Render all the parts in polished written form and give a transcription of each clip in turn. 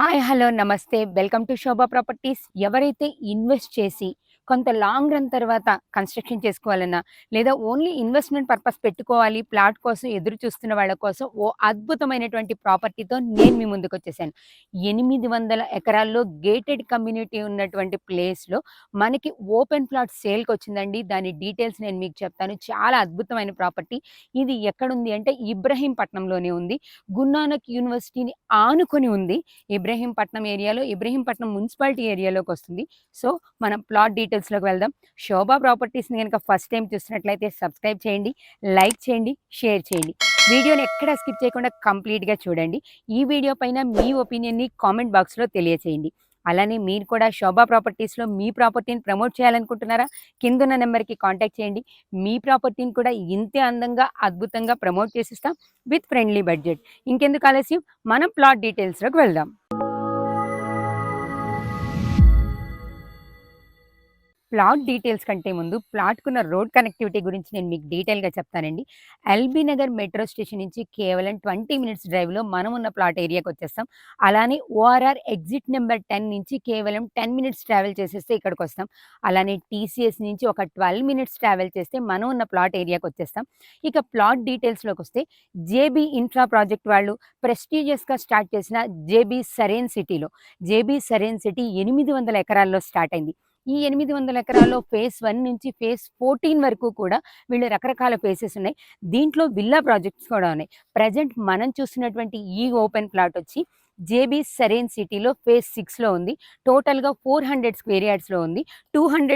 Hi! Hello! నమస్తే. Welcome to Shobha properties. ఎవరైతే invest చేసి కొంత లాంగ్ రన్ తర్వాత కన్‌స్ట్రక్షన్ చేసుకోవాలన్నా, లేదా ఓన్లీ ఇన్వెస్ట్‌మెంట్ పర్పస్ పెట్టుకోవాలి, ప్లాట్ కోసం ఎదురు చూస్తున్న వాళ్ళ కోసం ఓ అద్భుతమైనటువంటి ప్రాపర్టీతో నేను మీ ముందుకొచ్చేసాను. 800 ఎకరాల్లో గేటెడ్ కమ్యూనిటీ ఉన్నటువంటి ప్లేస్‌లో మనకి ఓపెన్ ప్లాట్ సేల్‌కొచ్చిందండి. దాని డీటెయిల్స్ నేను మీకు చెప్తాను. చాలా అద్భుతమైన ప్రాపర్టీ. ఇది ఎక్కడుంది అంటే ఇబ్రహీంపట్నంలోనే ఉంది. గురునానక్ యూనివర్సిటీని ఆనుకొని ఉంది. ఇబ్రహీంపట్నం ఏరియాలో ఇబ్రహీంపట్నం మున్సిపాలిటీ ఏరియాలోకొస్తుంది. సో, మనం ప్లాట్ డీటెయిల్స్‌లోకి వెళ్దాం. శోభా ప్రాపర్టీస్‌ని గనక ఫస్ట్ టైమ్ చూస్తున్నట్లయితే సబ్స్క్రైబ్ చేయండి, లైక్ చేయండి, షేర్ చేయండి. వీడియోని ఎక్కడ స్కిప్ చేయకుండా కంప్లీట్‌గా చూడండి. ఈ వీడియో పైన మీ ఒపీనియన్‌ని కామెంట్ బాక్స్‌లో తెలియచేయండి. అలానే మీరు కూడా శోభా ప్రాపర్టీస్‌లో మీ ప్రాపర్టీని ప్రమోట్ చేయాలనుకుంటున్నారా? కిందున్న నంబర్‌కి కాంటాక్ట్ చేయండి. మీ ప్రాపర్టీని కూడా ఇంతే అందంగా, అద్భుతంగా ప్రమోట్ చేసిస్తాం విత్ ఫ్రెండ్లీ బడ్జెట్. ఇంకెందుకు ఆలస్యం, మనం ప్లాట్ డీటెయిల్స్‌లోకి వెళ్దాం. ప్లాట్ డీటెయిల్స్ కంటే ముందు ప్లాట్‌కున్న రోడ్ కనెక్టివిటీ గురించి నేను మీకు డీటెయిల్‌గా చెప్తానండి. ఎల్బీ నగర్ మెట్రో స్టేషన్ నుంచి కేవలం 20 మినిట్స్ డ్రైవ్‌లో మనం ఉన్న ప్లాట్ ఏరియాకొచ్చేస్తాం. అలానే ఓఆర్ఆర్ ఎగ్జిట్ నెంబర్ 10 నుంచి కేవలం 10 మినిట్స్ ట్రావెల్ చేసేస్తే ఇక్కడికొస్తాం. అలానే టీసీఎస్ నుంచి ఒక 12 మినిట్స్ ట్రావెల్ చేస్తే మనం ఉన్న ప్లాట్ ఏరియాకొచ్చేస్తాం. ఇక ప్లాట్ డీటెయిల్స్‌లోకొస్తే జేబీ ఇన్ఫ్రా ప్రాజెక్ట్ వాళ్ళు ప్రెస్టీజియస్‌గా స్టార్ట్ చేసిన జేబీ సరేన్ సిటీలో, జేబీ సరేన్ సిటీ 800 ఎకరాల్లో స్టార్ట్ అయింది. ఈ 800 ఎకరాల్లో ఫేజ్ 1 నుంచి ఫేజ్ 14 వరకు కూడా వీళ్ళు రకరకాల ఫేసెస్ ఉన్నాయి. దీంట్లో విల్లా ప్రాజెక్ట్స్ కూడా ఉన్నాయి. ప్రెజెంట్ మనం చూస్తున్నటువంటి ఈ ఓపెన్ ప్లాట్ వచ్చి జేబీ సరేన్ సిటీలో ఫేజ్ 6లో ఉంది. టోటల్‌గా 400 స్క్వేర్ యార్డ్స్‌లో ఉంది. 200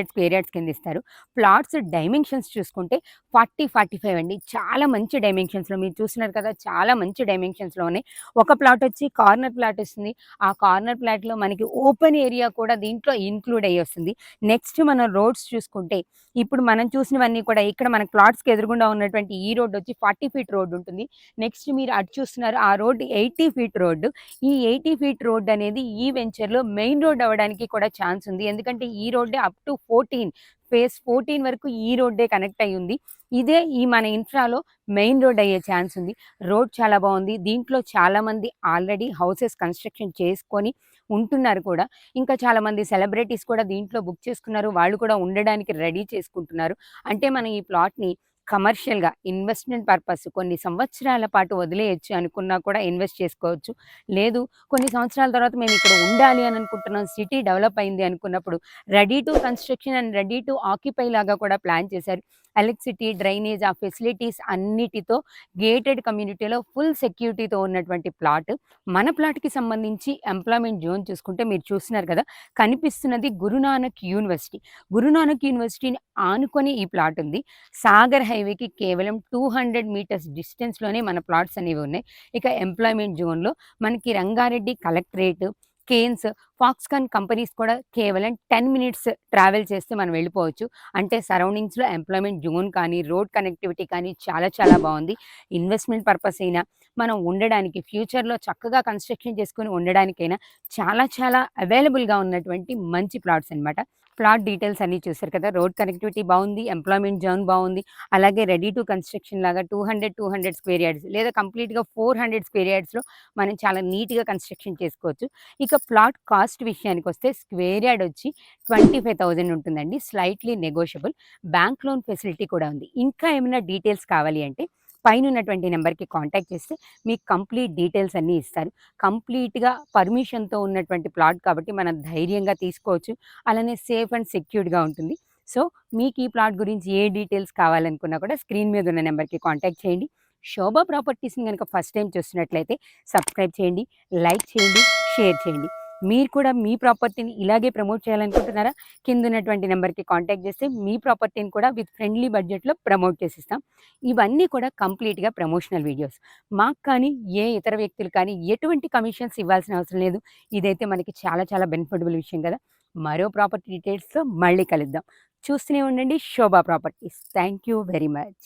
స్క్వేర్ యార్డ్స్ కింద ఇస్తారు. ప్లాట్స్ డైమెన్షన్స్ చూసుకుంటే 40, 45 అండి. చాలా మంచి డైమెన్షన్స్‌లో మీరు చూస్తున్నారు కదా! చాలా మంచి డైమెన్షన్స్‌లో ఉన్నాయి. ఒక ప్లాట్ వచ్చి కార్నర్ ప్లాట్ వస్తుంది. ఆ కార్నర్ ప్లాట్‌లో మనకి ఓపెన్ ఏరియా కూడా దీంట్లో ఇంక్లూడ్ అయ్యొస్తుంది. నెక్స్ట్ మనం రోడ్స్ చూసుకుంటే, ఇప్పుడు మనం చూసినవన్నీ కూడా ఇక్కడ మనకు ప్లాట్స్‌కి ఎదురుగుండా ఉన్నటువంటి ఈ రోడ్ వచ్చి 40 ఫీట్ రోడ్ ఉంటుంది. నెక్స్ట్ మీరు అటు చూస్తున్నారు ఆ రోడ్ 80 ఫీట్ రోడ్. ఈ 80 ఫీట్ రోడ్ అనేది ఈ వెంచర్‌లో మెయిన్ రోడ్ అవ్వడానికి కూడా ఛాన్స్ ఉంది. ఎందుకంటే ఈ రోడ్డే అప్ టు 14 ఫేజ్ 14 వరకు ఈ రోడ్డే కనెక్ట్ అయ్యి ఉంది. ఇదే ఈ మన ఇన్ఫ్రాలో మెయిన్ రోడ్ అయ్యే ఛాన్స్ ఉంది. రోడ్ చాలా బావుంది. దీంట్లో చాలామంది ఆల్రెడీ హౌసెస్ కన్‌స్ట్రక్షన్ చేసుకొని ఉంటున్నారు కూడా. ఇంకా చాలామంది సెలబ్రిటీస్ కూడా దీంట్లో బుక్ చేసుకున్నారు. వాళ్ళు కూడా ఉండడానికి రెడీ చేసుకుంటున్నారు. అంటే మనం ఈ ప్లాట్‌ని కమర్షియల్‌గా ఇన్వెస్ట్‌మెంట్ పర్పస్ కొన్ని సంవత్సరాల పాటు వదిలేయొచ్చు అనుకున్నా కూడా ఇన్వెస్ట్ చేసుకోవచ్చు. లేదు, కొన్ని సంవత్సరాల తర్వాత మేము ఇక్కడ ఉండాలి అని అనుకుంటున్నాం, సిటీ డెవలప్ అయింది అనుకున్నప్పుడు ready to construction and ready to occupy లాగా కూడా ప్లాన్ చేశారు. ఎలక్ట్రిసిటీ, డ్రైనేజ్ ఆ ఫెసిలిటీస్ అన్నిటితో గేటెడ్ కమ్యూనిటీలో ఫుల్ సెక్యూరిటీతో ఉన్నటువంటి ప్లాట్. మన ప్లాట్‌కి సంబంధించి ఎంప్లాయ్‌మెంట్ జోన్ చూసుకుంటే మీరు చూస్తున్నారు కదా! కనిపిస్తున్నది గురునానక్ యూనివర్సిటీ. గురునానక్ యూనివర్సిటీని ఆనుకొని ఈ ప్లాట్ ఉంది. సాగర్ హైవేకి కేవలం 200 మీటర్స్ డిస్టెన్స్‌లోనే మన ప్లాట్స్ అనేవి ఉన్నాయి. ఇక ఎంప్లాయ్‌మెంట్ జోన్‌లో మనకి Rangareddy collectorate, Kaynes, Foxconn companies కూడా కేవలం 10 మినిట్స్ ట్రావెల్ చేస్తే మనం వెళ్ళిపోవచ్చు. అంటే సరౌండింగ్స్‌లో ఎంప్లాయ్‌మెంట్ జోన్ కానీ, రోడ్ కనెక్టివిటీ కానీ చాలా చాలా బావుంది. ఇన్వెస్ట్‌మెంట్ పర్పస్ అయినా, మనం ఉండడానికి ఫ్యూచర్‌లో చక్కగా కన్‌స్ట్రక్షన్ చేసుకొని ఉండడానికైనా చాలా చాలా అవైలబుల్‌గా ఉన్నటువంటి మంచి ప్లాట్స్ అనమాట. ప్లాట్ డీటెయిల్స్ అన్నీ చూసారు కదా! రోడ్ కనెక్టివిటీ బావుంది. ఎంప్లాయ్‌మెంట్ జోన్ బావుంది. అలాగే రెడీ టు కన్‌స్ట్రక్షన్ లాగా 200 స్క్వేర్ యార్డ్స్ లేదా కంప్లీట్‌గా 400 స్క్వేర్ యార్డ్స్‌లో మనం చాలా నీట్‌గా కన్‌స్ట్రక్షన్ చేసుకోవచ్చు. ఇక ప్లాట్ కాస్ట్ విషయానికొస్తే స్క్వేర్ యార్డ్ వచ్చి 25,000 ఉంటుందండి. Slightly negotiable. Bank loan facility కూడా ఉంది. ఇంకా ఏమైనా డీటెయిల్స్ కావాలి అంటే పైనున్నటువంటి నంబర్‌కి కాంటాక్ట్ చేస్తే మీకు కంప్లీట్ డీటెయిల్స్ అన్నీ ఇస్తారు. కంప్లీట్‌గా పర్మిషన్‌తో ఉన్నటువంటి ప్లాట్ కాబట్టి మనం ధైర్యంగా తీసుకోవచ్చు. అలానే సేఫ్ అండ్ సెక్యూర్డ్‌గా ఉంటుంది. సో, మీకు ఈ ప్లాట్ గురించి ఏ డీటెయిల్స్ కావాలనుకున్నా కూడా స్క్రీన్ మీద ఉన్న నంబర్‌కి కాంటాక్ట్ చేయండి. శోభా ప్రాపర్టీస్‌ని గనక ఫస్ట్ టైమ్ చూస్తున్నట్లయితే సబ్స్క్రైబ్ చేయండి, లైక్ చేయండి, షేర్ చేయండి. మీరు కూడా మీ ప్రాపర్టీని ఇలాగే ప్రమోట్ చేయాలనుకుంటున్నారా? కిందున్నటువంటి నంబర్‌కి కాంటాక్ట్ చేస్తే మీ ప్రాపర్టీని కూడా విత్ ఫ్రెండ్లీ బడ్జెట్‌లో ప్రమోట్ చేసిస్తాం. ఇవన్నీ కూడా కంప్లీట్‌గా ప్రమోషనల్ వీడియోస్. మాకు కానీ, ఏ ఇతర వ్యక్తులు కానీ ఎటువంటి కమిషన్స్ ఇవ్వాల్సిన అవసరం లేదు. ఇదైతే మనకి చాలా చాలా బెనిఫిటబుల్ విషయం కదా! మరో ప్రాపర్టీ డీటెయిల్స్‌తో మళ్ళీ కలుద్దాం. చూస్తూనే ఉండండి Shobha properties. Thank you very much.